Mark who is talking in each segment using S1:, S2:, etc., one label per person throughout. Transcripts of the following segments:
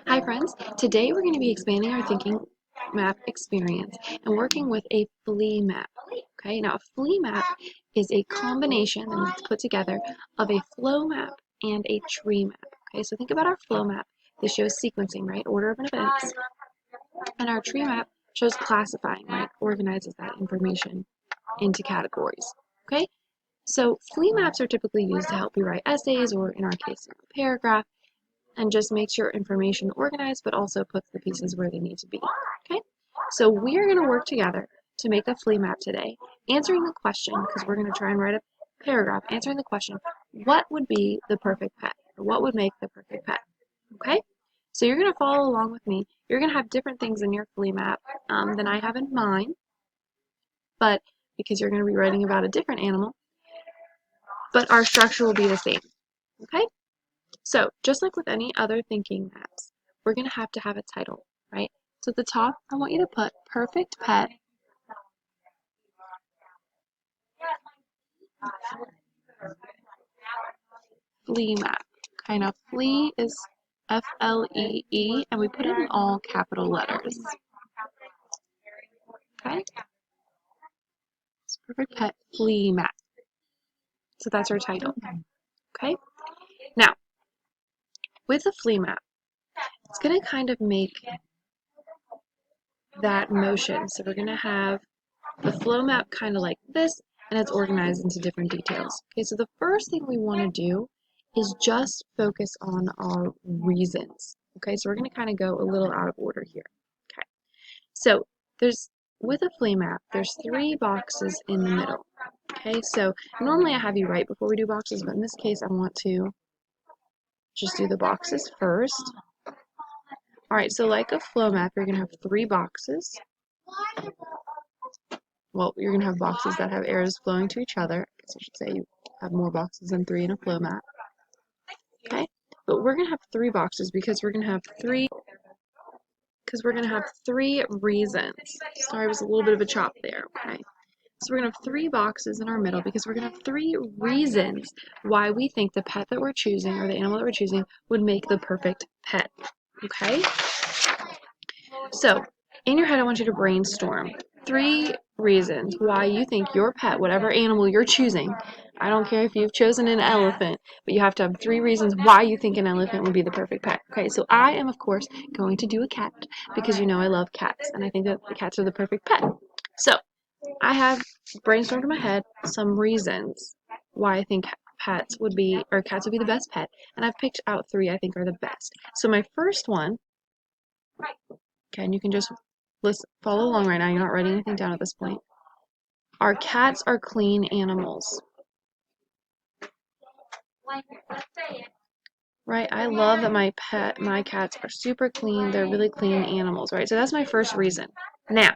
S1: Hi friends, today we're going to be expanding our thinking map experience and working with a flea map. Okay, now a flea map is a combination that it's put together of a flow map and a tree map. Okay, so think about our flow map. This shows sequencing, right? Order of events. And our tree map shows classifying, right? Organizes that information into categories. Okay, so flea maps are typically used to help you write essays or in our case, a paragraph, and just makes your information organized, but also puts the pieces where they need to be. Okay, so we are going to work together to make a flea map today, answering the question, because we're going to try and write a paragraph, answering the question, what would be the perfect pet? Or what would make the perfect pet? Okay, so you're going to follow along with me. You're going to have different things in your flea map than I have in mine, but because you're going to be writing about a different animal, but our structure will be the same. Okay? So, just like with any other thinking maps, we're going to have a title, right? So at the top, I want you to put perfect pet flea map. Kind of flea is F-L-E-E, and we put it in all capital letters. Okay? It's perfect pet flea map. So that's our title. Okay? Now, with a flea map, it's going to kind of make that motion. So we're going to have the flow map kind of like this, and it's organized into different details. Okay, so the first thing we want to do is just focus on our reasons. Okay, so we're going to kind of go a little out of order here. Okay, so with a flea map, there's 3 boxes in the middle. Okay, so normally I have you write before we do boxes, but in this case I want to just do the boxes first. Alright, so like a flow map, you're going to have 3 boxes. Well, you're going to have boxes that have arrows flowing to each other. I guess I should say you have more boxes than 3 in a flow map. Okay, but we're going to have 3 boxes because we're going to have 3 reasons. Sorry, it was a little bit of a chop there. Okay, so we're going to have 3 boxes in our middle because we're going to have 3 reasons why we think the pet that we're choosing or the animal that we're choosing would make the perfect pet. Okay, so in your head I want you to brainstorm 3 reasons why you think your pet, whatever animal you're choosing, I don't care if you've chosen an elephant, but you have to have 3 reasons why you think an elephant would be the perfect pet. Okay, so I am of course going to do a cat because you know I love cats and I think that the cats are the perfect pet. So I have brainstormed in my head some reasons why I think cats would be the best pet, and I've picked out 3 I think are the best. So my first one, okay, and you can just follow along right now, you're not writing anything down at this point. Our cats are clean animals. Right, I love that my cats are super clean, they're really clean animals, right? So that's my first reason. Now,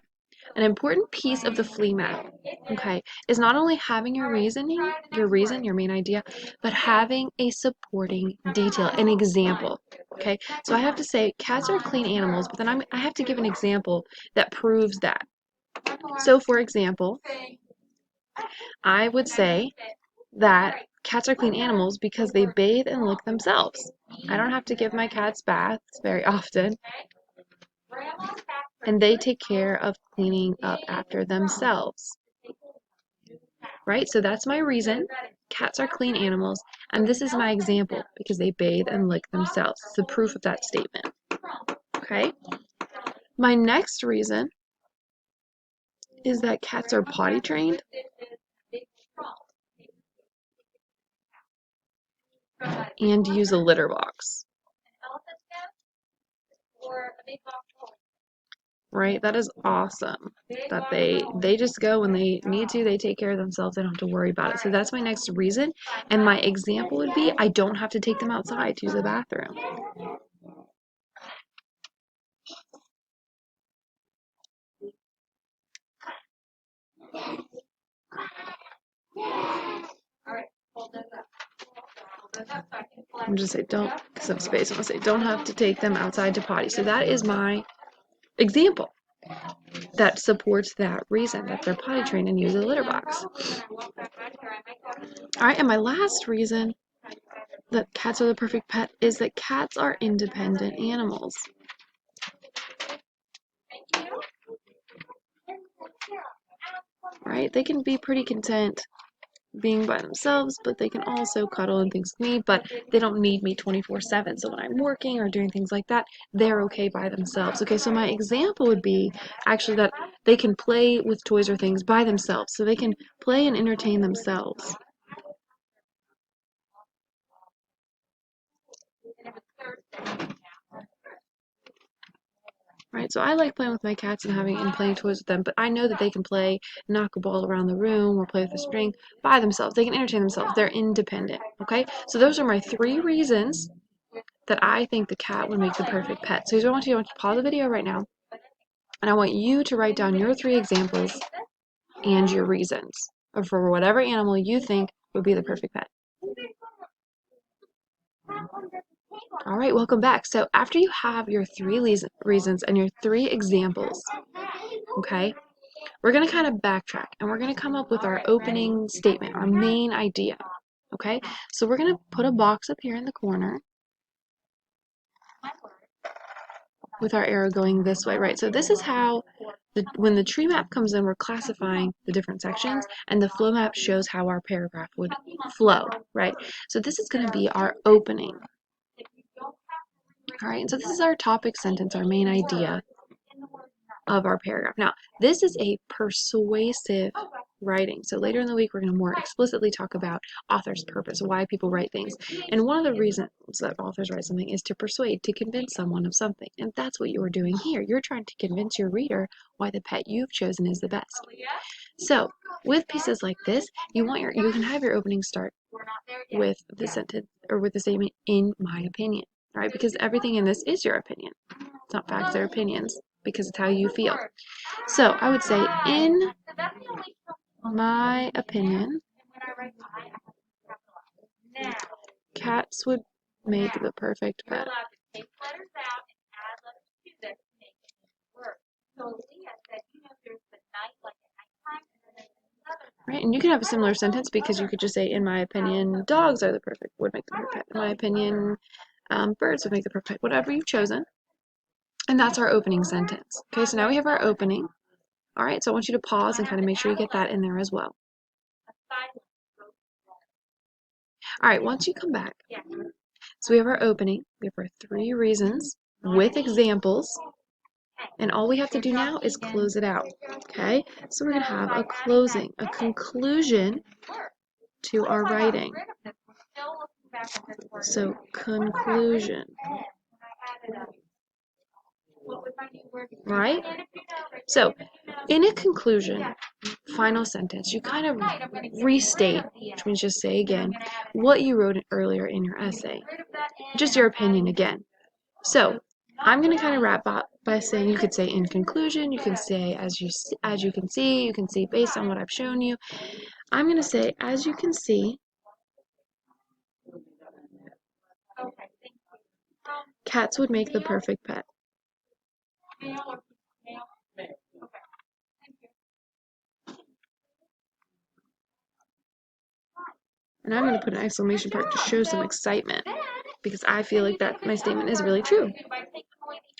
S1: an important piece of the flea map, okay, is not only having your reasoning, your main idea, but having a supporting detail, an example, okay? So I have to say cats are clean animals, but then I have to give an example that proves that. So for example, I would say that cats are clean animals because they bathe and lick themselves. I don't have to give my cats baths very often, and they take care of cleaning up after themselves. Right? So that's my reason. Cats are clean animals, and this is my example because they bathe and lick themselves. It's the proof of that statement. Okay? My next reason is that cats are potty trained. And use a litter box. Right? That is awesome. That they just go when they need to, they take care of themselves, they don't have to worry about it. So that's my next reason. And my example would be I don't have to take them outside to use the bathroom. I'm just say don't, because of space, I'm gonna say don't have to take them outside to potty. So that is my example that supports that reason that they're potty trained and use a litter box. All right, and my last reason that cats are the perfect pet is that cats are independent animals. Right? They can be pretty content being by themselves, but they can also cuddle and things with me, but they don't need me 24/7. So when I'm working or doing things like that, they're okay by themselves. Okay, so my example would be actually that they can play with toys or things by themselves. So they can play and entertain themselves. Right, so I like playing with my cats and playing toys with them, but I know that they can play, knock a ball around the room, or play with a string by themselves. They can entertain themselves. They're independent. Okay, so those are my 3 reasons that I think the cat would make the perfect pet. So here's what I want you to pause the video right now, and I want you to write down your 3 examples and your reasons for whatever animal you think would be the perfect pet. All right, welcome back. So after you have your 3 reasons and your 3 examples, okay, we're going to kind of backtrack and we're going to come up with our opening statement, our main idea. Okay, so we're going to put a box up here in the corner with our arrow going this way, right? So this is how, when the tree map comes in, we're classifying the different sections, and the flow map shows how our paragraph would flow, right? So this is going to be our opening. All right, and so this is our topic sentence, our main idea of our paragraph. Now, this is a persuasive writing. So later in the week, we're going to more explicitly talk about author's purpose, why people write things. And one of the reasons that authors write something is to persuade, to convince someone of something. And that's what you're doing here. You're trying to convince your reader why the pet you've chosen is the best. So with pieces like this, you can have your opening start with the sentence or with the statement, in my opinion, right? Because everything in this is your opinion. It's not facts, they're opinions, because it's how you feel. So I would say, in my opinion, cats would make the perfect pet. Right, and you can have a similar sentence because you could just say, in my opinion, dogs are the perfect, would make the perfect pet. In my opinion, birds would make the perfect pet. Whatever you've chosen. And that's our opening sentence. Okay, so now we have our opening. All right, so I want you to pause and kind of make sure you get that in there as well. All right, once you come back, so we have our opening, we have our 3 reasons with examples, and all we have to do now is close it out. Okay, so we're going to have a closing, a conclusion to our writing. So, conclusion. Right? So, in a conclusion, final sentence, you kind of restate, which means just say again, what you wrote earlier in your essay. Just your opinion again. So, I'm going to kind of wrap up by saying, you could say in conclusion, you can say as you can see based on what I've shown you. I'm going to say, as you can see, cats would make the perfect pet. And I'm going to put an exclamation mark to show some excitement, because I feel like that my statement is really true.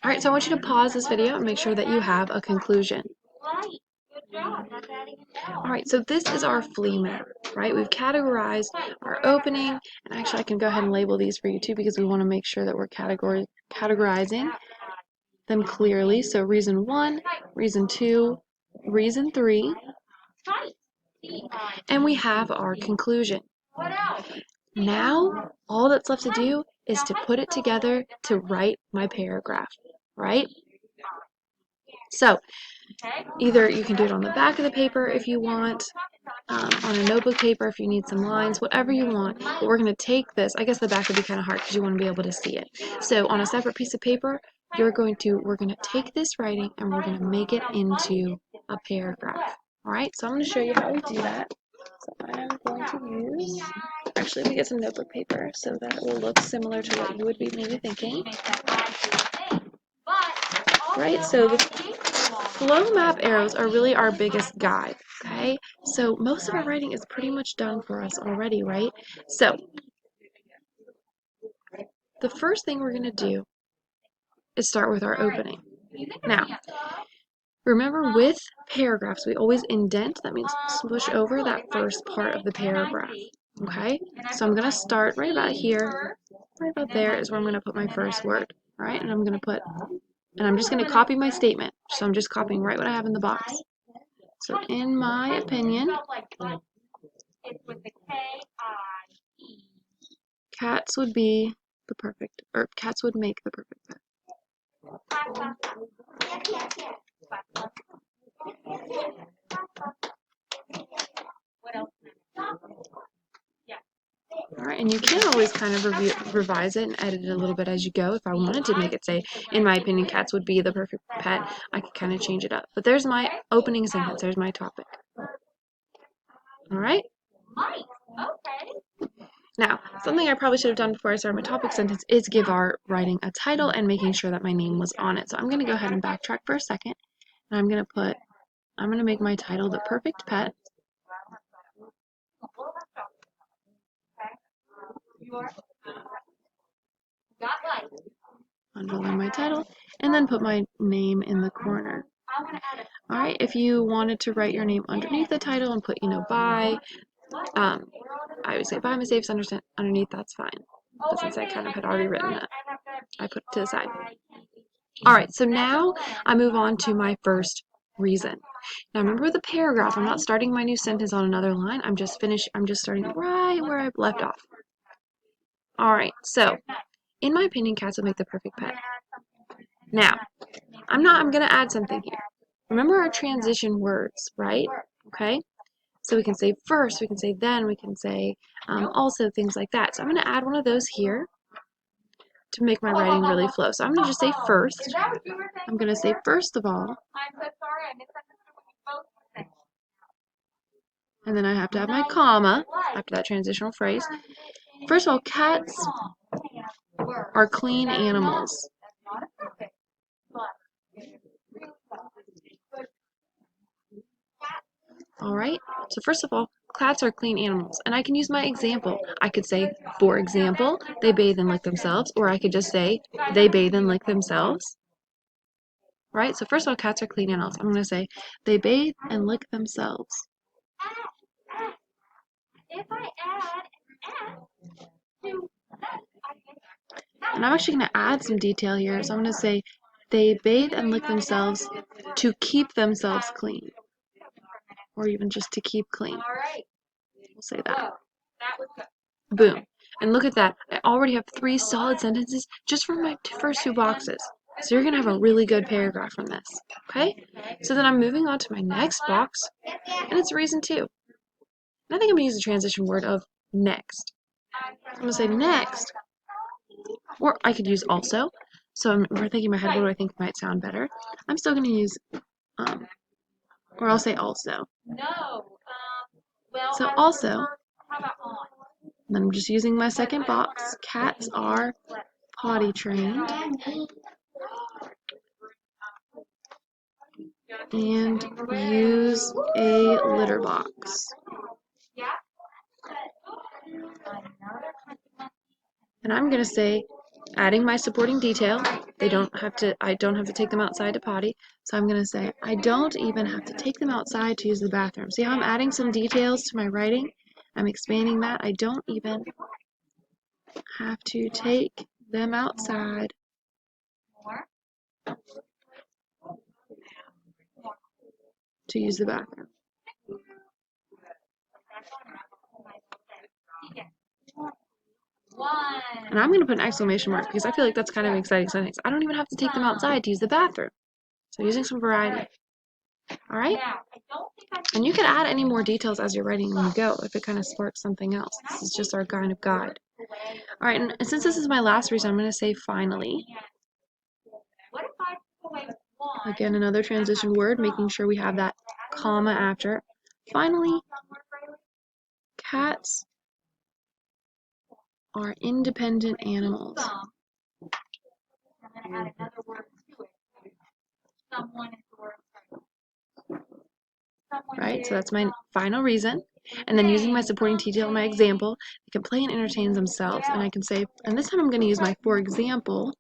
S1: All right, so I want you to pause this video and make sure that you have a conclusion. All right, so this is our flea map, right? We've categorized our opening, and actually I can go ahead and label these for you too, because we want to make sure that we're categorizing them clearly. So reason 1, reason 2, reason 3, and we have our conclusion. Now, all that's left to do is to put it together to write my paragraph, right? So, either you can do it on the back of the paper if you want, on a notebook paper if you need some lines, whatever you want. But we're going to take this, I guess the back would be kind of hard because you want to be able to see it. So on a separate piece of paper, we're going to take this writing and we're going to make it into a paragraph. All right, so I'm going to show you how we do that. So I'm going to use, actually, we get some notebook paper so that it will look similar to what you would be maybe thinking. Right, so the flow map arrows are really our biggest guide, okay? So most of our writing is pretty much done for us already, right? So the first thing we're going to do is start with our opening. Now, remember with paragraphs, we always indent. That means push over that first part of the paragraph. Okay? So I'm going to start right about here. Right about there is where I'm going to put my first word. All right? And I'm going to put, and I'm just going to copy my statement. So I'm just copying right what I have in the box. So in my opinion, cats would be the perfect, or cats would make the perfect pet. Alright, and you can always kind of revise it and edit it a little bit as you go. If I wanted to make it say, in my opinion, cats would be the perfect pet, I could kind of change it up. But there's my opening sentence, there's my topic. Alright? Now, something I probably should have done before I started my topic sentence is give our writing a title and making sure that my name was on it. So I'm going to go ahead and backtrack for a second, and I'm going to make my title The Perfect Pet. Underline my title, and then put my name in the corner. Alright, if you wanted to write your name underneath the title and put, by, I would say by mistakes underneath, that's fine. But since I kind of had already written that, I put it to the side. Alright, so now I move on to my first reason. Now remember with the paragraph, I'm not starting my new sentence on another line, I'm just starting right where I've left off. Alright, so, in my opinion, cats would make the perfect pet. Now, I'm going to add something here. Remember our transition words, right? Okay? So we can say first, we can say then, we can say also, things like that. So I'm going to add one of those here to make my writing really flow. So I'm going to just say first. I'm going to say first of all. And then I have to have my comma after that transitional phrase. First of all, cats are clean animals. Alright, so first of all, cats are clean animals. And I can use my example. I could say, for example, they bathe and lick themselves. Or I could just say, they bathe and lick themselves. Right? So first of all, cats are clean animals. I'm going to say, they bathe and lick themselves. And I'm actually going to add some detail here. So I'm going to say, they bathe and lick themselves to keep themselves clean. Or even just to keep clean. We'll say that. Boom. And look at that. I already have 3 solid sentences just from my first 2 boxes. So you're going to have a really good paragraph from this. Okay? So then I'm moving on to my next box. And it's reason 2. And I think I'm going to use the transition word of next. I'm going to say next. Or I could use also. So I'm thinking in my head, what do I think might sound better? I'm still going to use, or I'll say also. So also, then I'm just using my second box. Cats are potty trained. And use a litter box. And I'm going to say, adding my supporting detail, I don't have to take them outside to potty. So I'm going to say, I don't even have to take them outside to use the bathroom. See how I'm adding some details to my writing? I'm expanding that. I don't even have to take them outside to use the bathroom. And I'm going to put an exclamation mark because I feel like that's kind of an exciting sentence. I don't even have to take them outside to use the bathroom. So using some variety. Alright? And you can add any more details as you're writing when you go if it kind of sparks something else. This is just our kind of guide. Alright, and since this is my last reason, I'm going to say finally. Again, another transition word, making sure we have that comma after. Finally, cats are independent animals. Right, so that's my final reason. And then using my supporting detail in my example, they can play and entertain themselves. And I can say, and this time I'm going to use my for example.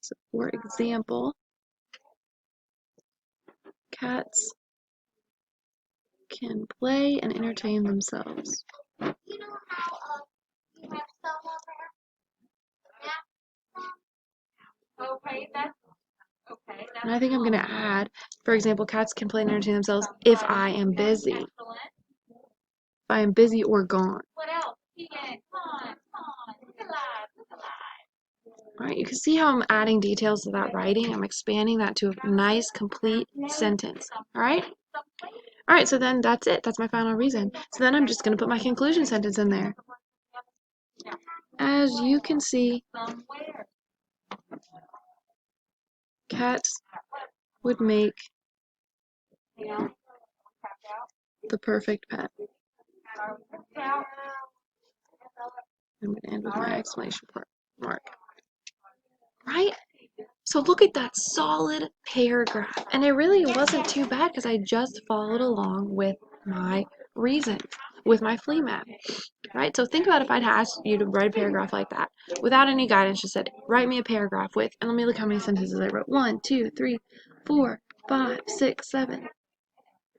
S1: So for example, cats can play and entertain themselves. And I think I'm going to add, for example, cats can play and entertain themselves if I am busy. If I am busy or gone. Alright, you can see how I'm adding details to that writing. I'm expanding that to a nice, complete sentence. Alright? Alright, so then that's it. That's my final reason. So then I'm just going to put my conclusion sentence in there. As you can see, cats would make the perfect pet. I'm going to end with my exclamation mark. Right? So look at that solid paragraph. And it really wasn't too bad because I just followed along with my reason, with my flea map. Right? So think about if I'd asked you to write a paragraph like that without any guidance, just said, write me a paragraph with, and let me look how many sentences I wrote. 1, 2, 3, 4, 5, 6, 7,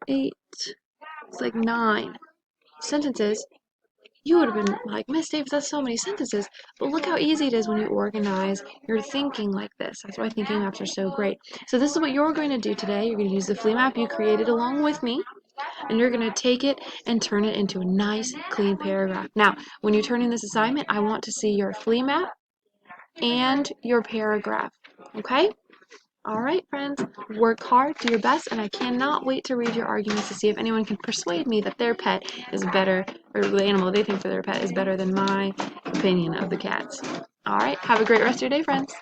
S1: 8, it's like 9 sentences. You would have been like, Miss Davis, that's so many sentences. But look how easy it is when you organize your thinking like this. That's why thinking maps are so great. So this is what you're going to do today. You're going to use the flea map you created along with me, and you're going to take it and turn it into a nice, clean paragraph. Now, when you turn in this assignment, I want to see your flea map and your paragraph. Okay? All right, friends, work hard, do your best, and I cannot wait to read your arguments to see if anyone can persuade me that their pet is better, or the animal they think for their pet is better than my opinion of the cats. All right, have a great rest of your day, friends.